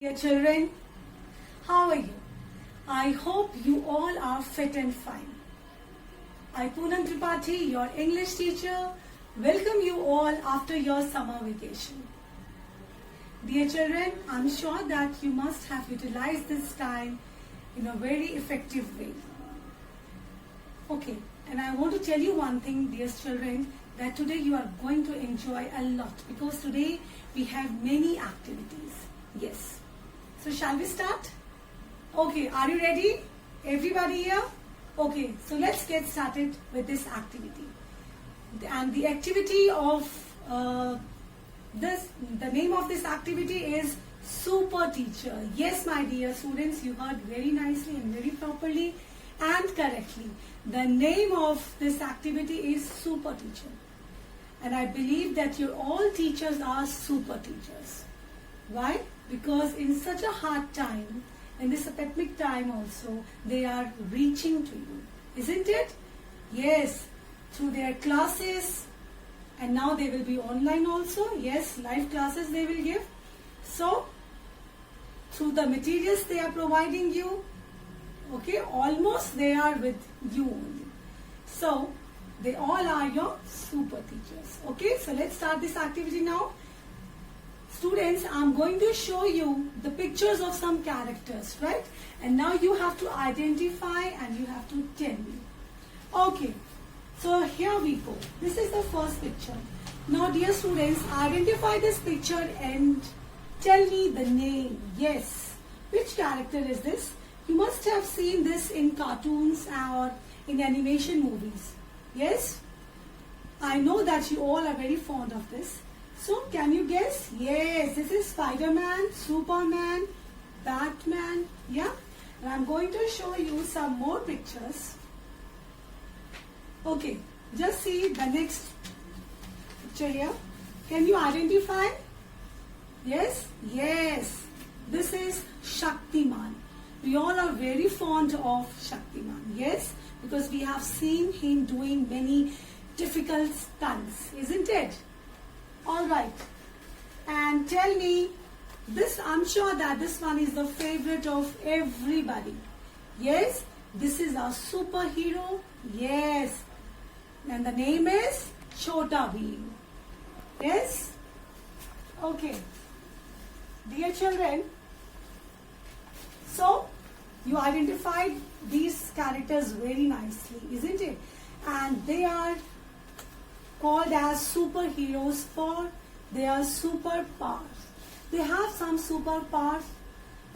Dear children, how are you? I hope you all are fit and fine. I, Poonam Tripathi, your English teacher, welcome you all after your summer vacation. Dear children, I'm sure that you must have utilized this time in a very effective way. Okay, and I want to tell you one thing, dear children, that today you are going to enjoy a lot because today we have many activities. Yes. So shall we start? Okay, are you ready? Everybody here? Okay, so let's get started with this activity. And the activity of the name of this activity is Super Teacher. Yes, my dear students, you heard very nicely and very properly and correctly. The name of this activity is Super Teacher. And I believe that your all teachers are super teachers. Why? Because in such a hard time, in this epidemic time also, they are reaching to you. Isn't it? Yes, through their classes, and now they will be online also. Yes, live classes they will give. So, through the materials they are providing you, okay, almost they are with you only. So, they all are your super teachers. Okay, so let's start this activity now. Students, I'm going to show you the pictures of some characters, right? And now you have to identify and you have to tell me. Okay, so here we go. This is the first picture. Now, dear students, identify this picture and tell me the name. Yes. Which character is this? You must have seen this in cartoons or in animation movies. Yes? I know that you all are very fond of this. So, can you guess? Yes, this is Spider-Man, Superman, Batman. Yeah? And I'm going to show you some more pictures. Okay, just see the next picture here. Can you identify? Yes? Yes. This is Shaktiman. We all are very fond of Shaktiman. Yes? Because we have seen him doing many difficult stunts. Isn't it? Alright, and tell me, this, I'm sure that this one is the favorite of everybody. Yes, this is our superhero. Yes, and the name is Chhota Bheem. Yes, okay, dear children, so you identified these characters very nicely, isn't it? And they are called as superheroes for their superpowers. They have some superpowers,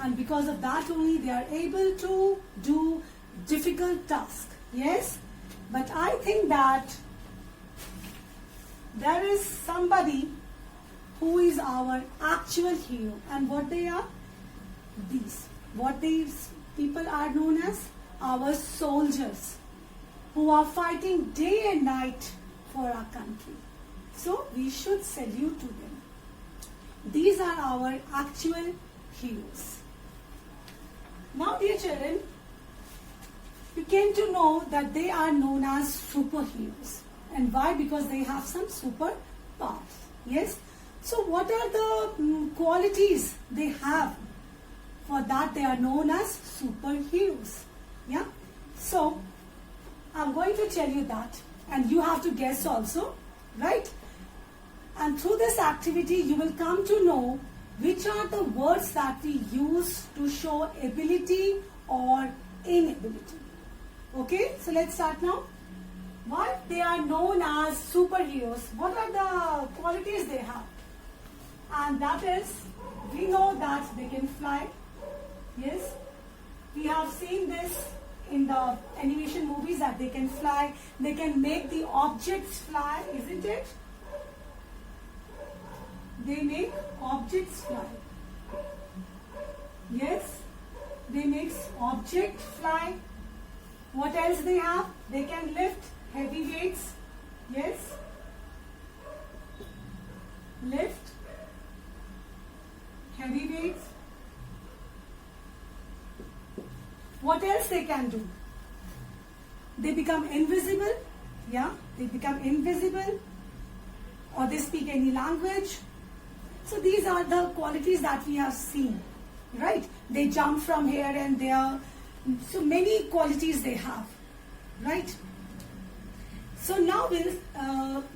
and because of that only they are able to do difficult tasks. Yes, but I think that there is somebody who is our actual hero, and what they are? These. What these people are known as? Our soldiers, who are fighting day and night for our country. So we should salute to them. These are our actual heroes. Now, dear children, you came to know that they are known as superheroes. And why? Because they have some super powers. Yes? So what are the qualities they have? For that they are known as superheroes. Yeah? So, I'm going to tell you that. And you have to guess also, right? And through this activity, you will come to know which are the words that we use to show ability or inability. Okay, so let's start now. Why they are known as superheroes? What are the qualities they have? And that is, we know that they can fly. Yes, we have seen this in the animation movies that they can fly, they can make the objects fly, isn't it? They make objects fly. Yes, they make objects fly. What else they have? They can lift heavy weights. Yes, lift heavy weights. What else they can do? They become invisible. Yeah, they become invisible. Or they speak any language. So these are the qualities that we have seen. they jump from here and there. So many qualities they have, right? So now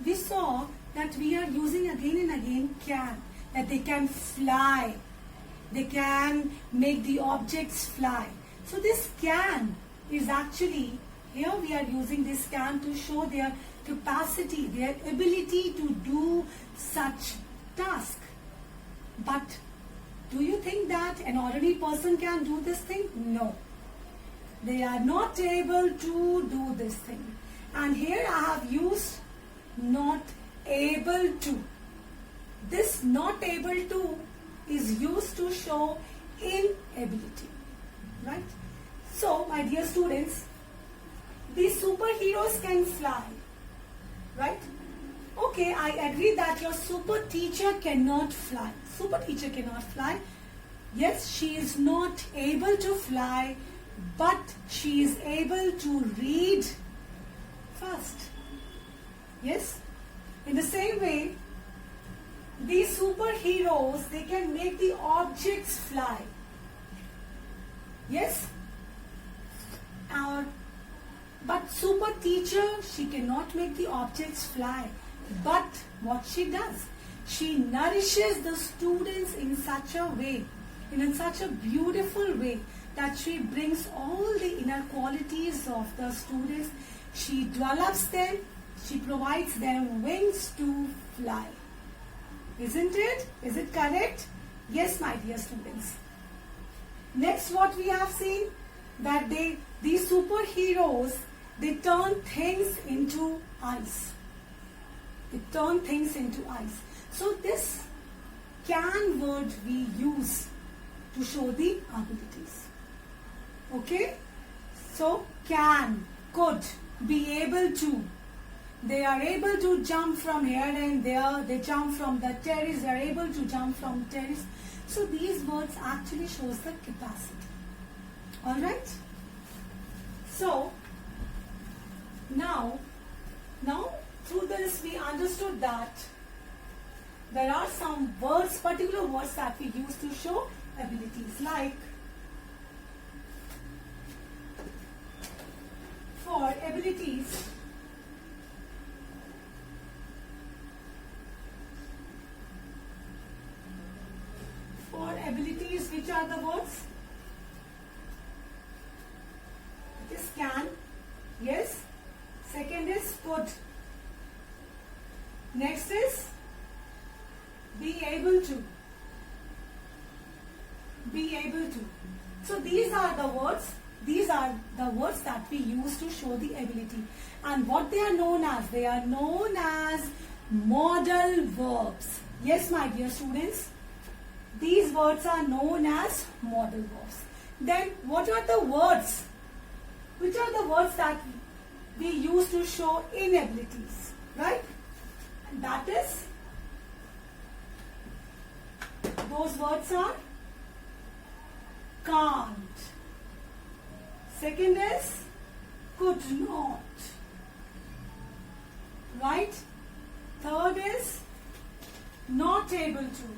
we saw that we are using again and again can, that they can fly, they can make the objects fly. So this can is actually, here we are using this can to show their capacity, their ability to do such task. But do you think that an ordinary person can do this thing? No. They are not able to do this thing. And here I have used not able to. This not able to is used to show inability. Right? So, my dear students, these superheroes can fly. Right? Okay, I agree that your super teacher cannot fly. Super teacher cannot fly. Yes, she is not able to fly, but she is able to read fast. Yes? In the same way, these superheroes, they can make the objects fly. Yes? But super teacher, she cannot make the objects fly. But what she does, she nourishes the students in such a way, in such a beautiful way, that she brings all the inner qualities of the students. She develops them, she provides them wings to fly. Isn't it? Is it correct? Yes, my dear students. Next, what we have seen, that these superheroes, they turn things into ice. They turn things into ice. So this can word we use to show the abilities. Okay? So can, could, be able to. They are able to jump from here and there. They jump from the terrace. They are able to jump from terrace. So these words actually shows the capacity. Alright? So now through this we understood that there are some words, particular words that we use to show abilities, like for abilities, which are the words? It is can, yes. Second is could. Next is be able to. Be able to. So these are the words. These are the words that we use to show the ability. And what they are known as? They are known as modal verbs. Yes, my dear students. These words are known as modal verbs. Then what are the words? Which are the words that we use to show inabilities? Right? And that is, those words are can't. Second is could not. Right? Third is not able to.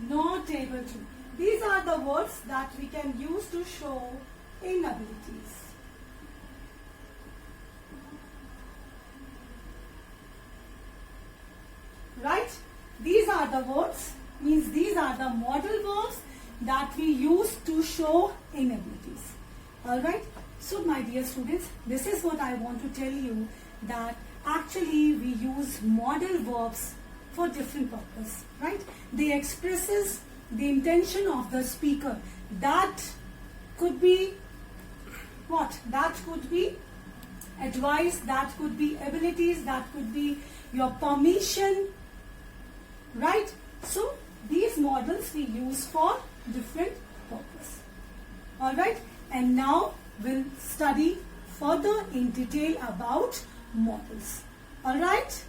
Not able to. These are the words that we can use to show inabilities. Right? These are the words, means these are the modal verbs that we use to show inabilities. Alright? So my dear students, this is what I want to tell you, that actually we use modal verbs for different purpose, right? They expresses the intention of the speaker. That could be what? That could be advice, that could be abilities, that could be your permission, right? So these models we use for different purpose. Alright, and now we'll study further in detail about models. Alright?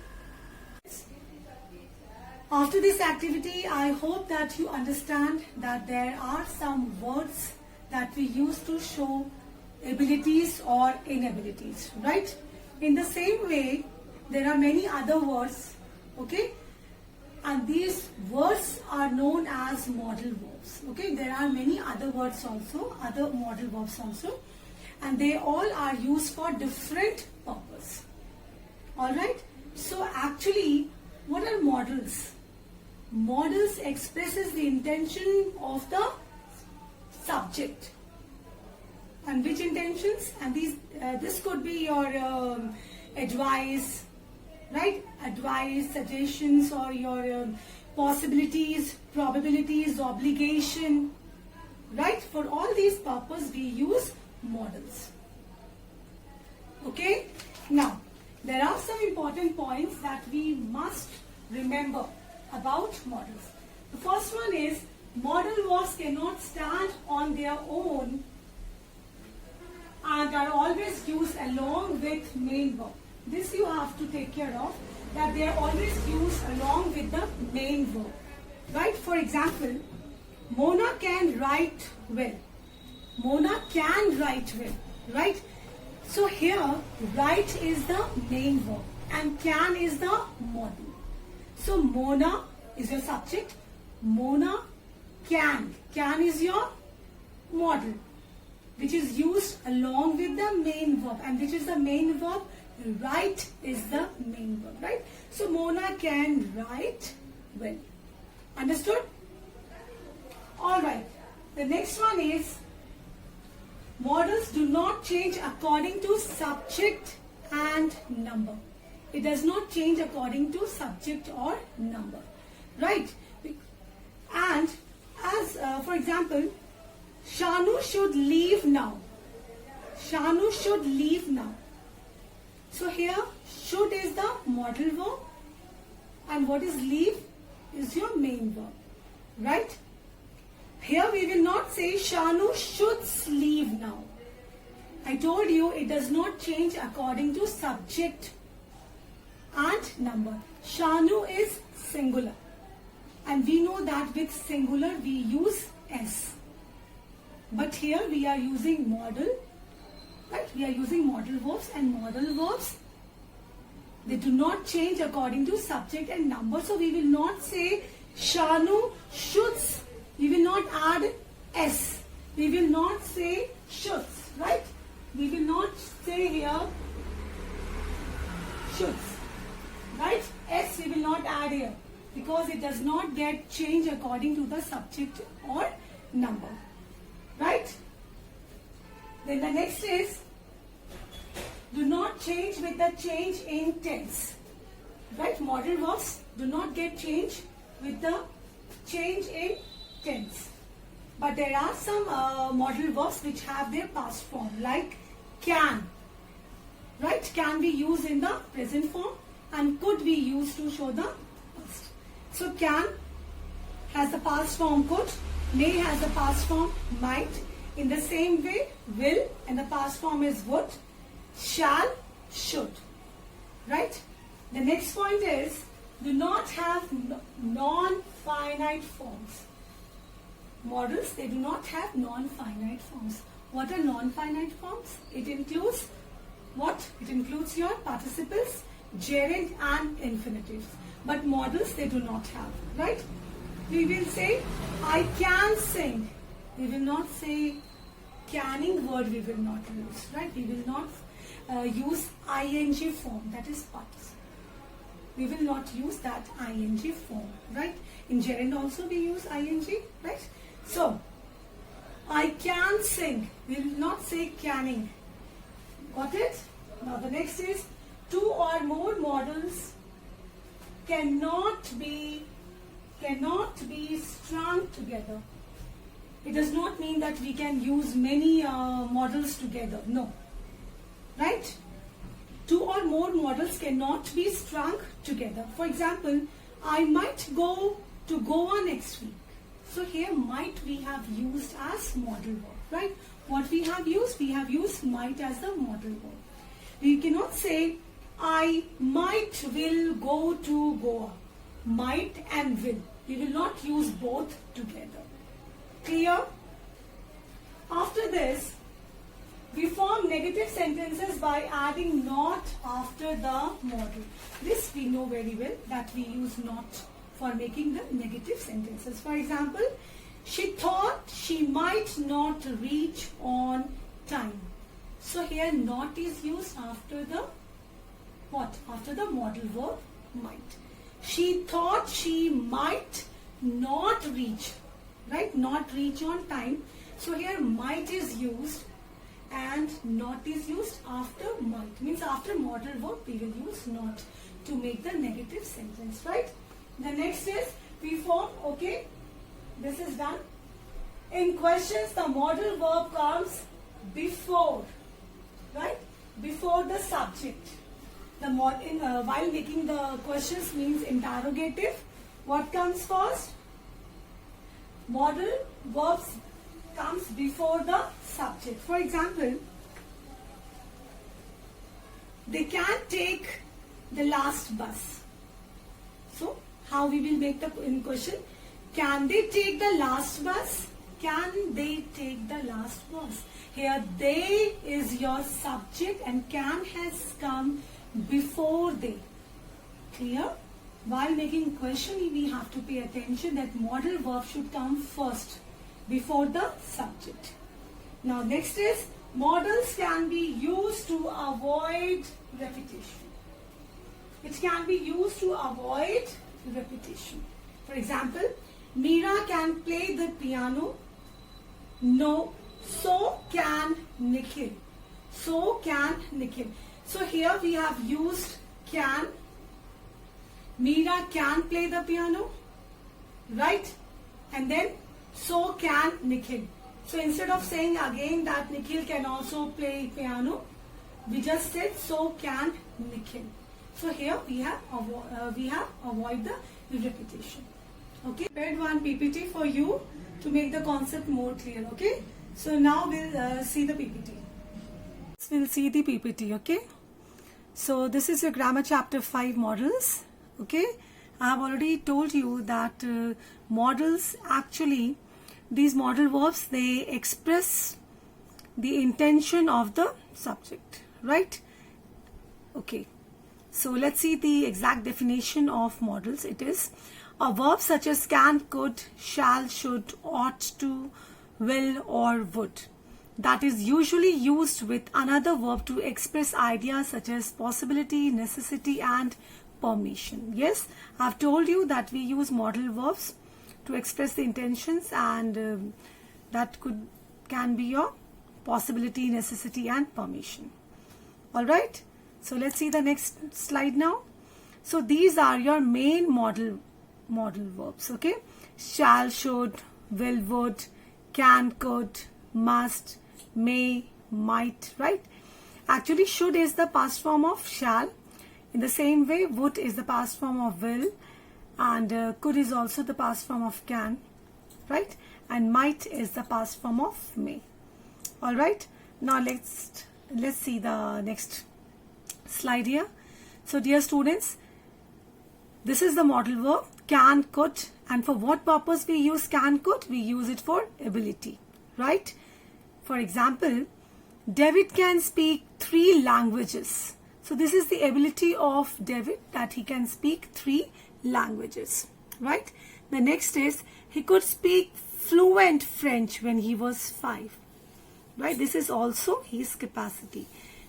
After this activity, I hope that you understand that there are some words that we use to show abilities or inabilities, right? In the same way, there are many other words, okay? and these words are known as modal verbs. Okay, there are many other words also, other modal verbs also, and they all are used for different purpose. Alright, so actually what are modals? Modals expresses the intention of the subject. And which intentions? And these this could be your advice, right? Advice, suggestions, or your possibilities, probabilities, obligation, right? For all these purposes we use modals. Okay, now there are some important points that we must remember about modals. The first one is modal verbs cannot stand on their own and are always used along with main verb. This you have to take care of, that they are always used along with the main verb. Right? For example, Mona can write well. Mona can write well. Right? So here, write is the main verb and can is the modal. So Mona is your subject. Mona can. Can is your modal, which is used along with the main verb. And which is the main verb? Write is the main verb, right? So Mona can write well. Understood? Alright. The next one is modals do not change according to subject and number. It does not change according to subject or number. Right? And as for example, Shanu should leave now. Shanu should leave now. So here, should is the modal verb and what is leave is your main verb. Right? Here we will not say Shanu should leave now. I told you it does not change according to subject and number. Shanu is singular. And we know that with singular we use S. But here we are using modal, right? We are using modal verbs, and modal verbs, they do not change according to subject and number. So we will not say Shanu shoulds. We will not add S. We will not say shoulds, right? We will not say here shoulds, right? S we will not add here because it does not get changed according to the subject or number. Right? Then the next is, do not change with the change in tense. Right? Modal verbs do not get changed with the change in tense. But there are some modal verbs which have their past form, like can. Right? Can be used in the present form and could be used to show the past. So can has the past form could. May has the past form might. In the same way, will and the past form is would. Shall, should. Right? The next point is, do not have non-finite forms. Modals, they do not have non-finite forms. What are non-finite forms? It includes what? It includes your participles, gerund and infinitives. But modals, they do not have. Right? We will say, I can sing. We will not say canning word we will not use. Right? We will not use ing form. That is participle. We will not use that ing form. Right? In gerund also we use ing. Right? So, I can sing. We will not say canning. Got it? Now the next is, two or more modals cannot be strung together. It does not mean that we can use many models together. No. Right? Two or more models cannot be strung together. For example, I might go to Goa next week. So here might we have used as modal verb. Right? What we have used? We have used might as the modal verb. We cannot say I might will go to Goa. Might and will. We will not use both together. Clear? After this, we form negative sentences by adding not after the modal. This we know very well that we use not for making the negative sentences. For example, she thought she might not reach on time. So here not is used after the what? After the modal verb might. She thought she might not reach, right? Not reach on time. So here might is used and not is used after might. Means after modal verb we will use not to make the negative sentence, right? The next is we form, okay? This is done. In questions the modal verb comes before, right? Before the subject. While making the questions means interrogative, what comes first? Modal verbs comes before the subject. For example, they can't take the last bus. So, how we will make the in question? Can they take the last bus? Can they take the last bus? Here, they is your subject and can has come before they. Clear? While making question, we have to pay attention that modal verb should come first before the subject. Now next is modals can be used to avoid repetition. It can be used to avoid repetition. For example, Meera can play the piano. No, so can Nikhil. So can Nikhil. So here we have used can. Meera can play the piano, right? And then so can Nikhil. So instead of saying again that Nikhil can also play piano, we just said so can Nikhil. So here we have avoid the repetition. Okay, prepared one PPT for you to make the concept more clear. Okay, so now we'll see the PPT. We'll see the PPT. Okay, so this is your grammar chapter 5 models. Okay, I have already told you that modals actually, these modal verbs, they express the intention of the subject, right? Okay, so let's see the exact definition of modals. It is a verb such as can, could, shall, should, ought to, will or would, that is usually used with another verb to express ideas such as possibility, necessity and permission. Yes, I've told you that we use modal verbs to express the intentions, and that can be your possibility, necessity and permission. All right, so let's see the next slide now. So these are your main modal verbs. Okay, shall, should, will, would, can, could, must, may, might, right? Actually, should is the past form of shall. In the same way, would is the past form of will, and could is also the past form of can, right? And might is the past form of may. All right, now let's see the next slide here. So dear students, this is the modal verb can, could, and for what purpose we use can, could? We use it for ability, right? For example, David can speak 3 languages. So this is the ability of David, that he can speak 3 languages, right? The next is he could speak fluent French when he was 5, right? This is also his capacity,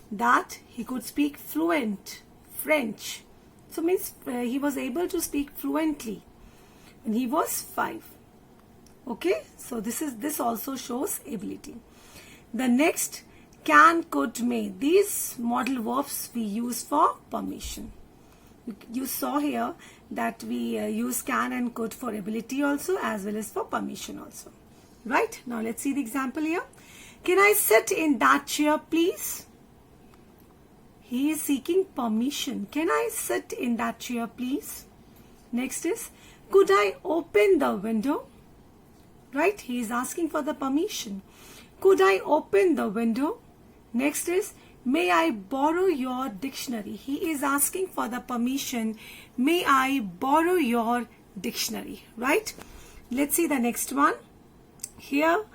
that he could speak fluent French. So means he was able to speak fluently when he was 5. Okay, so this also shows ability. The next, can, could, may. These modal verbs we use for permission. You saw here that we use can and could for ability also, as well as for permission also. Right? Now let's see the example here. Can I sit in that chair, please? He is seeking permission. Can I sit in that chair, please? Next is, could I open the window? Right? He is asking for the permission. Could I open the window? Next is, may I borrow your dictionary? He is asking for the permission. May I borrow your dictionary? Right? Let's see the next one. Here,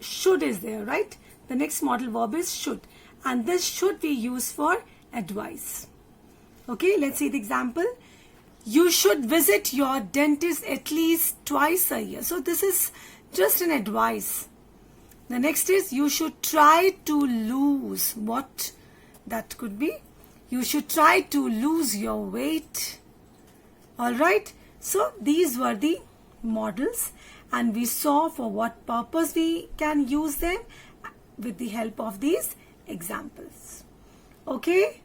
should is there, right? The next modal verb is should. And this should be used for advice. Okay, let's see the example. You should visit your dentist at least twice a year. So this is just an advice. The next is you should try to lose. What that could be? You should try to lose your weight. Alright. So these were the models and we saw for what purpose we can use them with the help of these examples. Okay.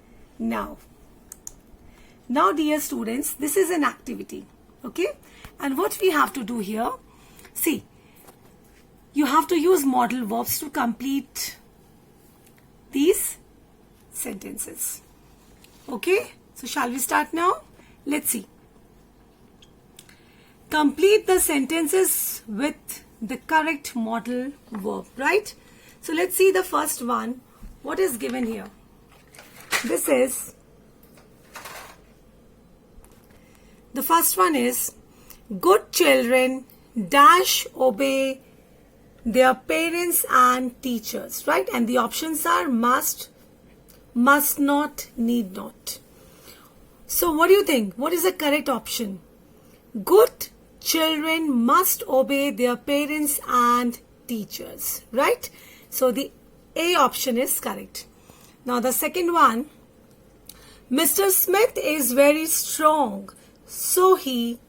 Now dear students, this is an activity. Okay. And what we have to do here, see, you have to use modal verbs to complete these sentences. Okay. So shall we start now? Let's see. Complete the sentences with the correct modal verb, right? So let's see the first one. What is given here? This is, the first one is, good children dash obey their parents and teachers, right? And the options are must, must not, need not. So what do you think? What is the correct option? Good children must obey their parents and teachers, right? So the A option is correct. Now the second one, Mr. Smith is very strong, so he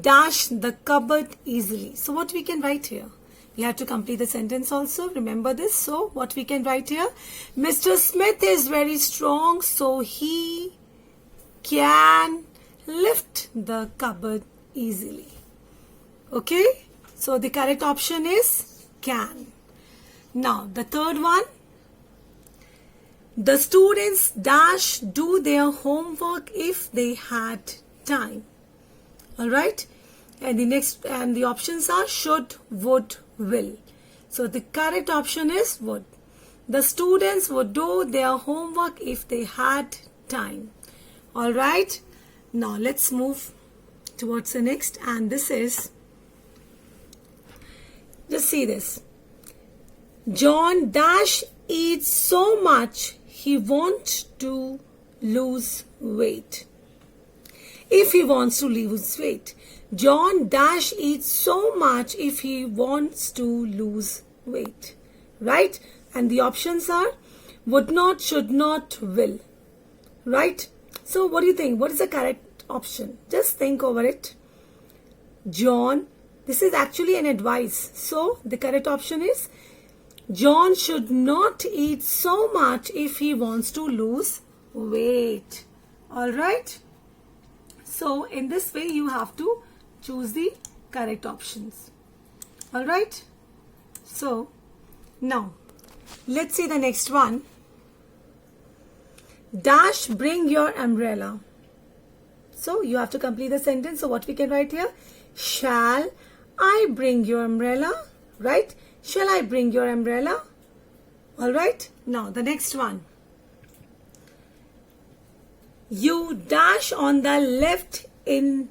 dashed the cupboard easily. So what we can write here? We have to complete the sentence also. Remember this. So what we can write here? Mr. Smith is very strong, so he can lift the cupboard easily. Okay. So the correct option is can. Now the third one. The students dash do their homework if they had time. Alright. And the options are should, would, will. So the correct option is would. The students would do their homework if they had time. Alright. Now let's move towards the next, and this is, just see this. John dash eats so much he wants to lose weight. If he wants to lose weight. John dash eats so much if he wants to lose weight. Right? And the options are would not, should not, will. Right? So what do you think? What is the correct option? Just think over it. John, this is actually an advice. So the correct option is John should not eat so much if he wants to lose weight. Alright? So in this way you have to choose the correct options. Alright? So now let's see the next one. Dash bring your umbrella. So you have to complete the sentence. So what we can write here? Shall I bring your umbrella? Right? Shall I bring your umbrella? Alright. Now the next one. You dash on the left in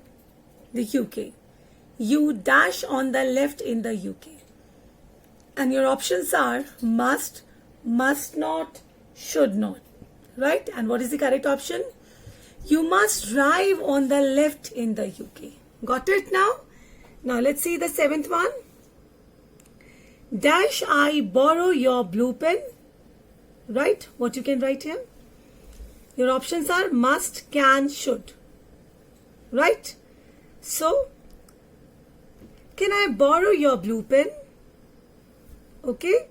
the UK. You dash on the left in the UK. And your options are must, must not, should not. Right? And what is the correct option? You must drive on the left in the UK. Got it now? Now let's see the seventh one. Dash I borrow your blue pen. Right? What you can write here? Your options are must, can, should. Right? So, can I borrow your blue pen? Okay.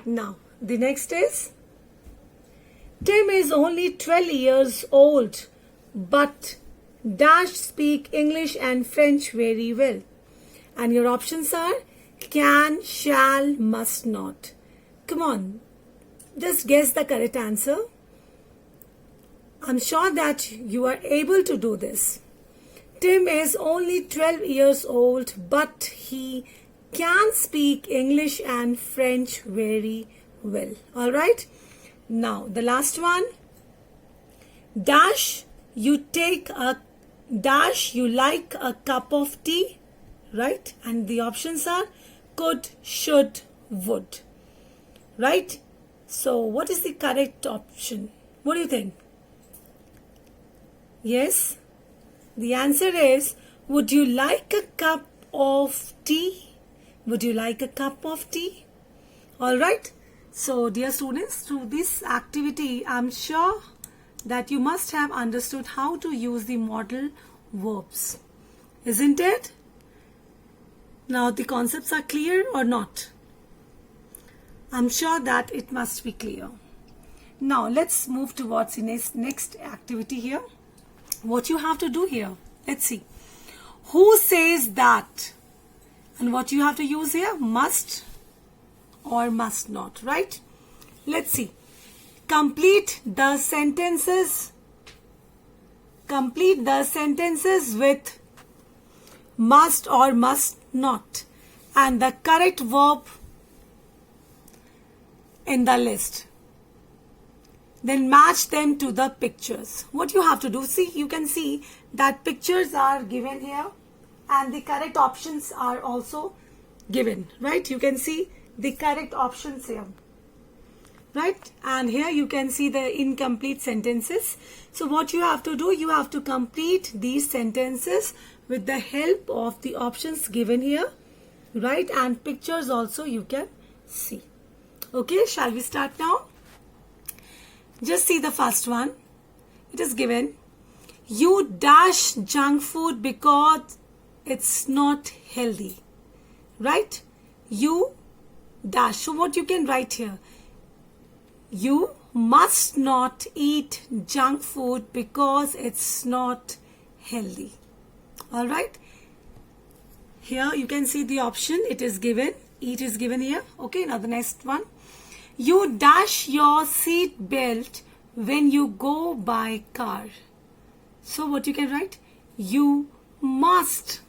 Now, the next is Tim is only 12 years old, but dash speak English and French very well. And your options are can, shall, must not. Come on, just guess the correct answer. I'm sure that you are able to do this. Tim is only 12 years old, but he can speak English and French very well. Alright? Now, the last one. Dash, you like a cup of tea. Right? And the options are could, should, would. Right? So, what is the correct option? What do you think? Yes? The answer is, would you like a cup of tea? Would you like a cup of tea? Alright. So dear students, through this activity, I'm sure that you must have understood how to use the modal verbs. Isn't it? Now the concepts are clear or not? I'm sure that it must be clear. Now let's move towards the next activity here. What you have to do here, let's see. Who says that? And what you have to use here, must or must not, right? Let's see. Complete the sentences. Complete the sentences with must or must not and the correct verb in the list. Then match them to the pictures. What you have to do, see, you can see that pictures are given here and the correct options are also given, right? You can see the correct options here, right? And here you can see the incomplete sentences. So what you have to do, you have to complete these sentences with the help of the options given here, right? And pictures also you can see. Okay, shall we start now? Just see the first one. It is given, you dash junk food because it's not healthy, right? You dash. So what you can write here, you must not eat junk food because it's not healthy. All right. Here you can see the option. It is given. Eat is given here. Okay. Now the next one. You dash your seat belt when you go by car. So what you can write? You must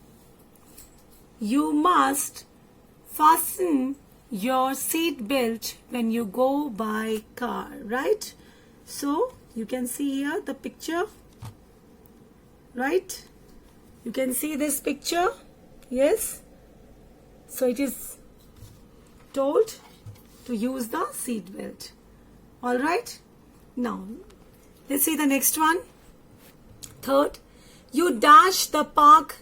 fasten your seat belt when you go by car, right? So you can see here the picture, right? You can see this picture. Yes. So it is told to use the seat belt. All right. Now let's see the next one. Third, you dash the park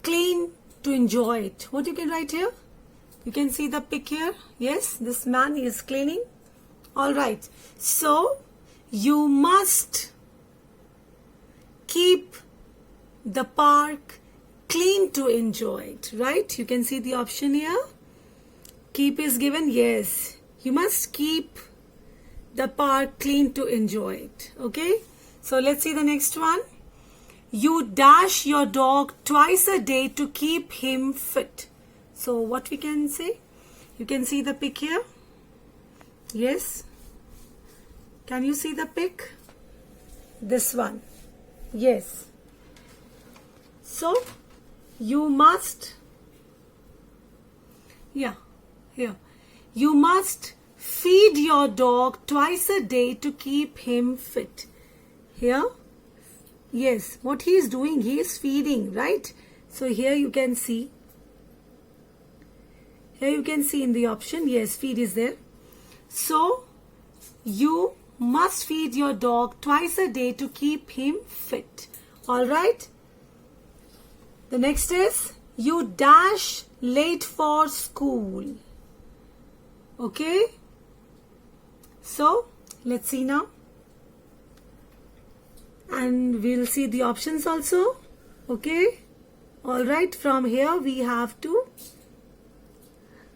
clean to enjoy it. What you can write here? You can see the pic here. Yes, this man is cleaning. All right. So you must keep the park clean to enjoy it, right? You can see the option here. Keep is given. Yes, you must keep the park clean to enjoy it. Okay. So let's see the next one. You dash your dog twice a day to keep him fit. So what we can say? You can see the pic here. Yes. Can you see the pic? This one. Yes. So you must, here, you must feed your dog twice a day to keep him fit. Here, yes, what he is doing, he is feeding, right? So here you can see, in the option, yes, feed is there. So you must feed your dog twice a day to keep him fit. All right. The next is, you dash late for school. Okay. So let's see now. And we'll see the options also. Okay. All right. From here we have to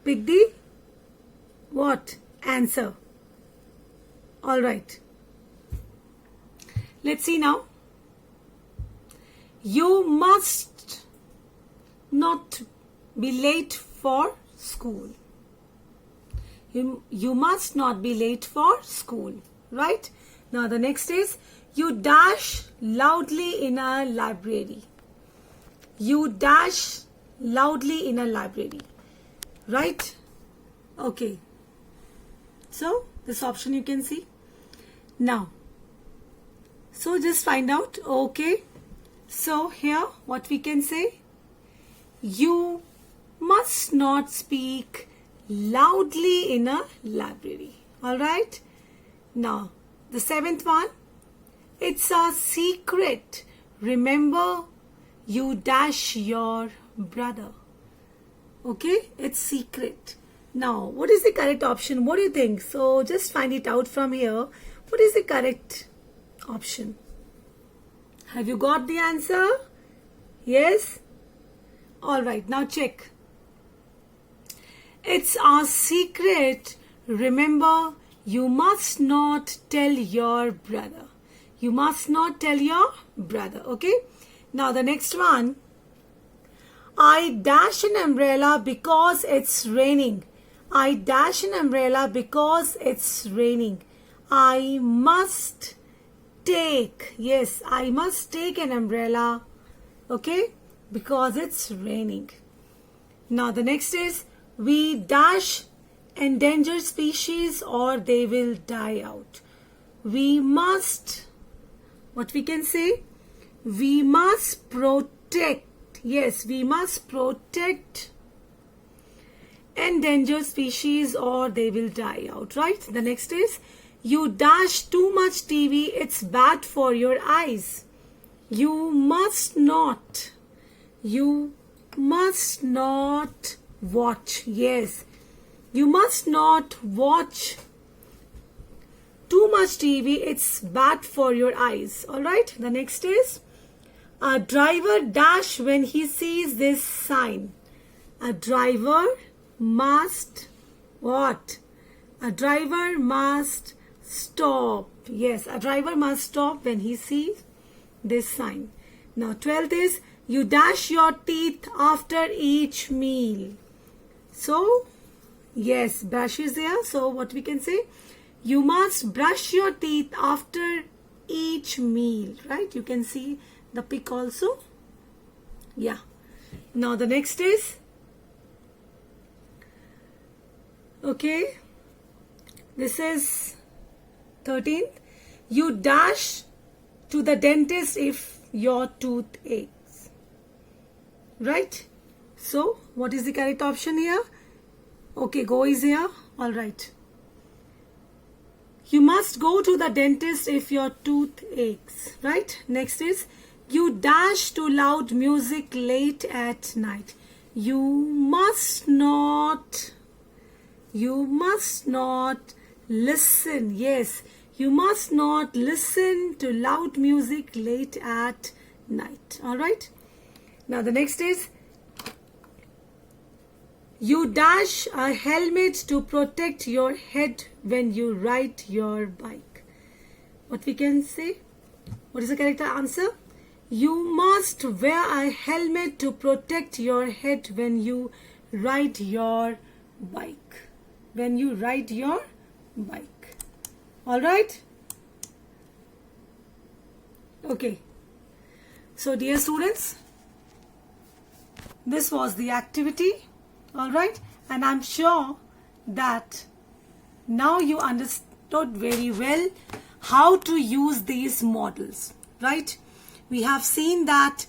pick the what? Answer. All right. Let's see now. You must not be late for school. You must not be late for school, right? Now the next is, you dash loudly in a library. You dash loudly in a library, right? Okay. So this option you can see. Now, so just find out. Okay. So here what we can say, you must not speak loudly in a library. All right. Now the seventh one, It's a secret. Remember, you dash your brother. Okay, it's secret. Now, what is the correct option? What do you think? So, just find it out from here. What is the correct option? Have you got the answer? Yes? Alright, now check. It's our secret. Remember, you must not tell your brother. You must not tell your brother. Okay? Now the next one. I dash an umbrella because it's raining. I dash an umbrella because it's raining. I must take. Yes, I must take an umbrella. Okay? Because it's raining. Now the next is, we dash endangered species or they will die out. We must, what we can say? We must protect. Yes, we must protect endangered species or they will die out, right? The next is, you dash too much TV, it's bad for your eyes. You must not watch. Yes, you must not watch too much TV. It's bad for your eyes. Alright, the next is, a driver dash when he sees this sign. A driver must what? A driver must stop. Yes, a driver must stop when he sees this sign. Now 12th is, you dash your teeth after each meal. So, yes, brush is there. So, what we can say? You must brush your teeth after each meal. Right? You can see the pic also. Yeah. Now, the next is, okay, this is 13th. You dash to the dentist if your tooth aches. Right? So, what is the correct option here? Okay, go is here. Alright. You must go to the dentist if your tooth aches. Right? Next is, you dash to loud music late at night. You must not listen. Yes, you must not listen to loud music late at night. Alright? Now the next is, you dash a helmet to protect your head when you ride your bike. What we can say? What is the correct answer? You must wear a helmet to protect your head when you ride your bike. When you ride your bike. Alright? Okay. So dear students, this was the activity, alright, and I'm sure that now you understood very well how to use these models, right? We have seen that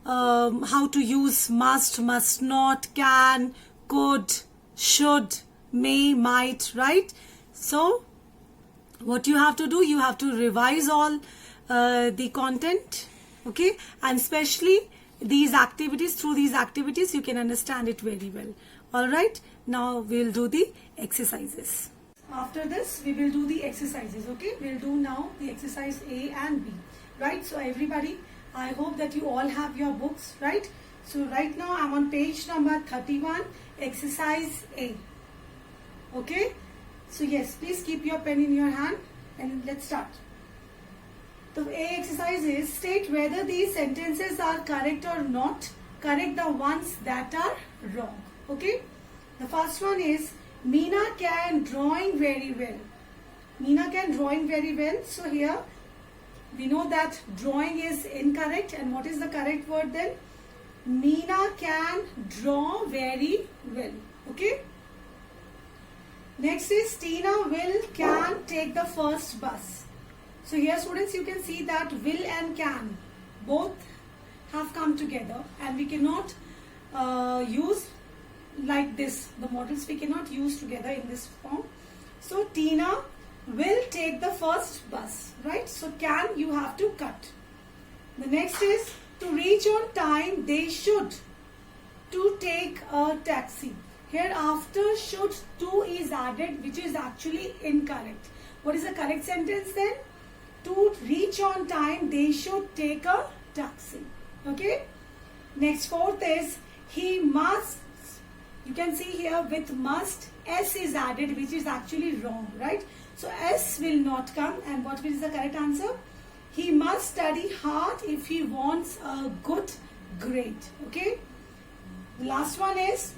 how to use must, must not, can, could, should, may, might, right? So, what you have to do, you have to revise all the content, okay, and especially these activities. Through these activities you can understand it very well. All right, now we'll do the exercises. After this we will do the exercises. Okay, we'll do now the exercise A and B, right? So everybody, I hope that you all have your books, right? So right now I'm on page number 31, exercise A. Okay, so yes, please keep your pen in your hand and let's start. The A exercise is, state whether these sentences are correct or not. Correct the ones that are wrong. Okay. The first one is, Meena can drawing very well. Meena can drawing very well. So here we know that drawing is incorrect. And what is the correct word then? Meena can draw very well. Okay. Next is, Tina can take the first bus. So here students, you can see that will and can both have come together, and we cannot use like this. The models we cannot use together in this form. So Tina will take the first bus, right? So can, you have to cut. The next is to reach on time they should to take a taxi. Here after should to is added, which is actually incorrect. What is the correct sentence then? To reach on time they should take a taxi. Okay. Next, fourth is he must. You can see here with must S is added, which is actually wrong, right? So S will not come, and what is the correct answer? He must study hard if he wants a good grade. Okay. The last one is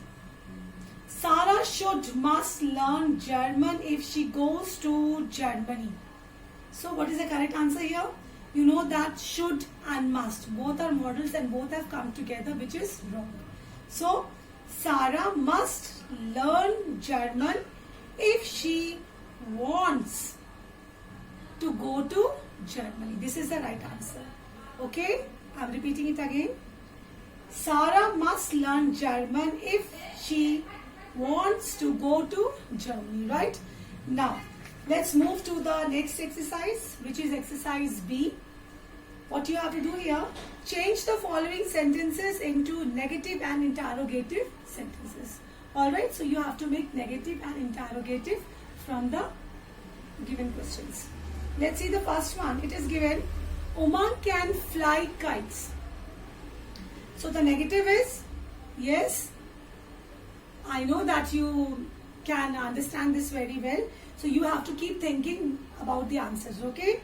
Sarah must learn German if she goes to Germany. So what is the correct answer here? You know that should and must, both are models and both have come together, which is wrong. So Sarah must learn German if she wants to go to Germany. This is the right answer. Okay, I'm repeating it again. Sarah must learn German if she wants to go to Germany, right? Now, let's move to the next exercise, which is exercise B. What you have to do here, change the following sentences into negative and interrogative sentences. Alright, so you have to make negative and interrogative from the given questions. Let's see the first one. It is given, Umang can fly kites. So the negative is, yes, I know that you can understand this very well. So you have to keep thinking about the answers, okay?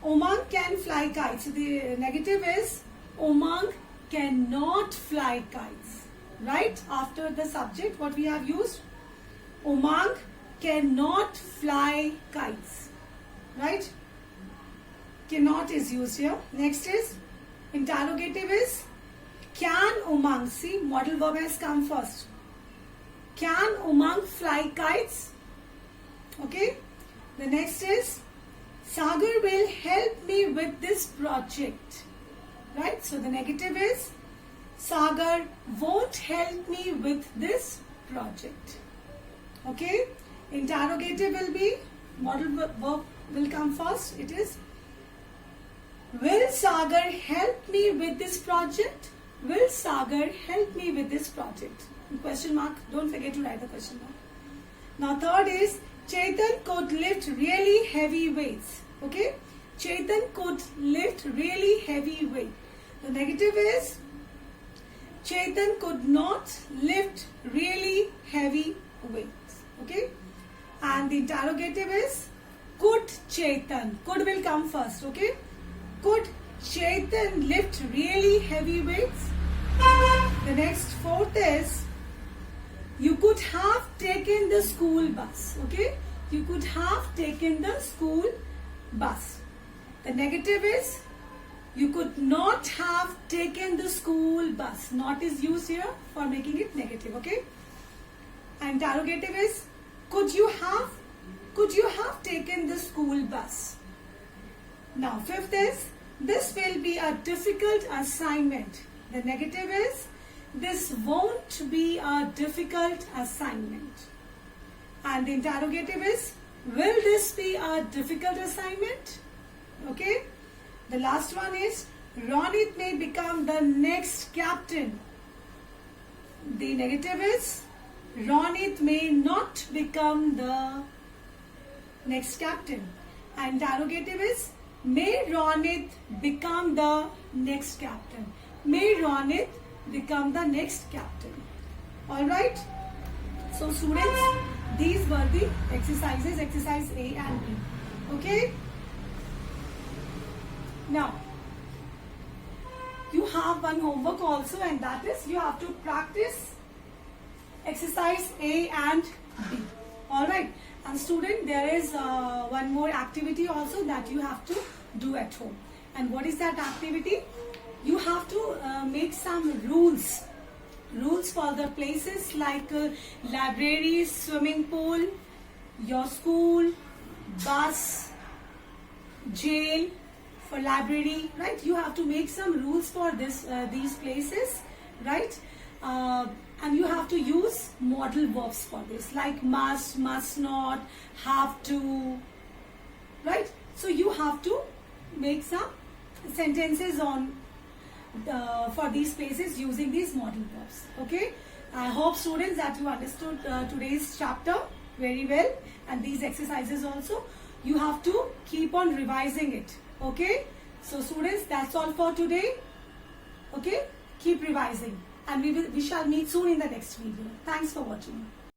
Umang can fly kites. So the negative is, Umang cannot fly kites. Right? After the subject, what we have used? Umang cannot fly kites. Right? Cannot is used here. Next is, interrogative is, can Umang, see, modal verb has come first. Can Umang fly kites? Okay. The next is, Sagar will help me with this project. Right? So the negative is, Sagar won't help me with this project. Okay. Interrogative will be, modal verb will come first. It is, will Sagar help me with this project? Will Sagar help me with this project? Question mark. Don't forget to write the question mark. Now third is, Chetan could lift really heavy weights. Okay. Chetan could lift really heavy weight. The negative is, Chetan could not lift really heavy weights. Okay. And the interrogative is, could Chetan. Could will come first. Okay. Could Chetan lift really heavy weights? The next fourth is, you could have taken the school bus. Okay. You could have taken the school bus. The negative is, you could not have taken the school bus. Not is used here for making it negative. Okay. And interrogative is, could you have taken the school bus? Now fifth is, this will be a difficult assignment. The negative is, this won't be a difficult assignment. And the interrogative is, will this be a difficult assignment? Okay. The last one is, Ronit may become the next captain. The negative is, Ronit may not become the next captain. And interrogative is, may Ronit become the next captain. May Ronit become the next captain. Alright. So students, these were the exercises, exercise A and B. Okay. Now, you have one homework also, and that is you have to practice exercise A and B. Alright. And student, there is one more activity also that you have to do at home. And what is that activity? You have to make some rules. Rules for the places like libraries, swimming pool, your school, bus, jail, for library, right? You have to make some rules for these places, right? And you have to use modal verbs for this, like must, must not, have to, right? So you have to make some sentences on for these places using these model verbs. Okay, I hope students that you understood today's chapter very well, and these exercises also you have to keep on revising it. Okay, so students, that's all for today. Okay, keep revising, and we shall meet soon in the next video. Thanks for watching.